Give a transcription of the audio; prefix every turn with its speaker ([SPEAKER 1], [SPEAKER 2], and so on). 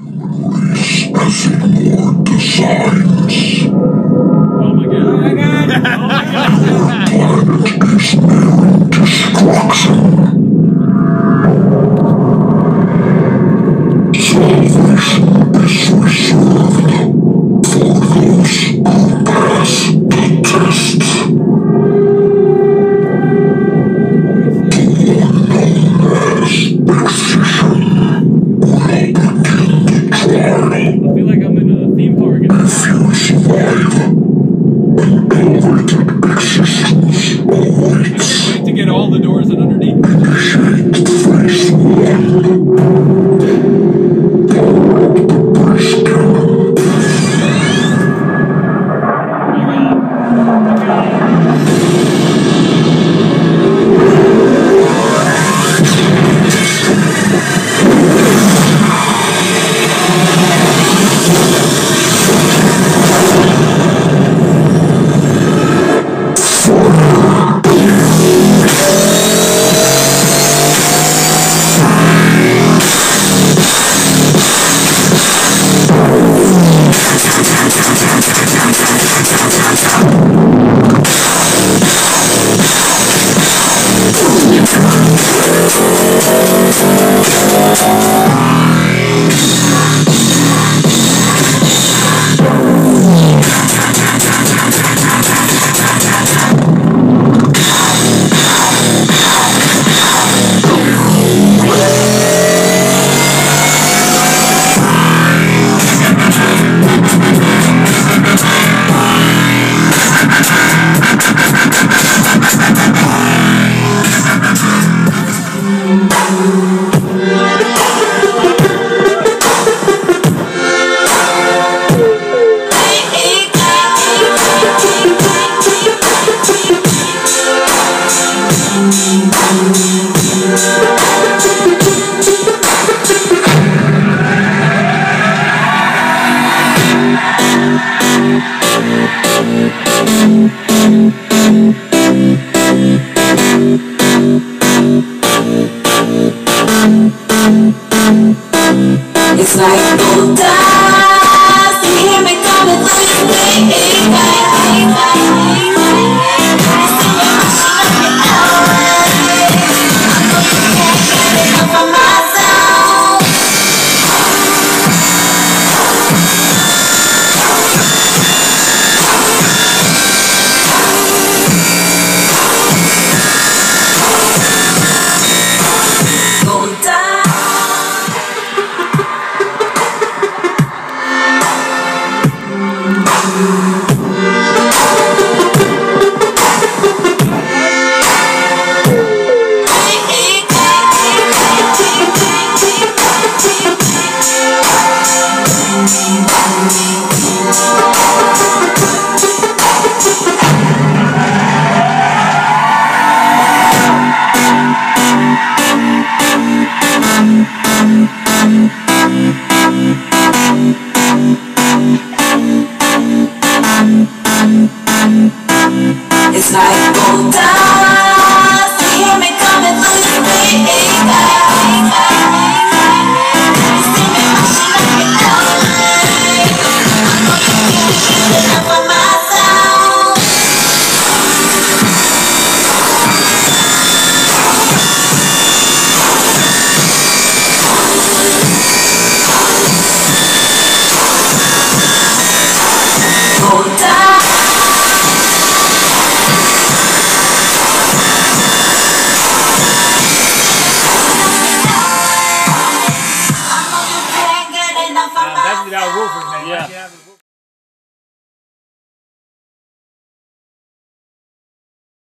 [SPEAKER 1] As ignored designs.
[SPEAKER 2] Oh my god. Oh my god. Oh my god.
[SPEAKER 1] Planet is nearing destruction. Salvation is reserved for those who pass the test. The one known as excision will begin the trial.
[SPEAKER 2] I feel like I'm in a theme park.
[SPEAKER 1] If you survive, an elevated existence awaits.
[SPEAKER 2] Wait to get all the doors and underneath.
[SPEAKER 1] Initiate phase 1. Power up the breast cannon.
[SPEAKER 3] It's like gold dust. You hear me coming through your It's like gold dust. You hear me coming through the speaker. You see me rushing up your line. I know you can't get enough of my sound. Gold dust.
[SPEAKER 2] That's Wolfers, man. Yeah.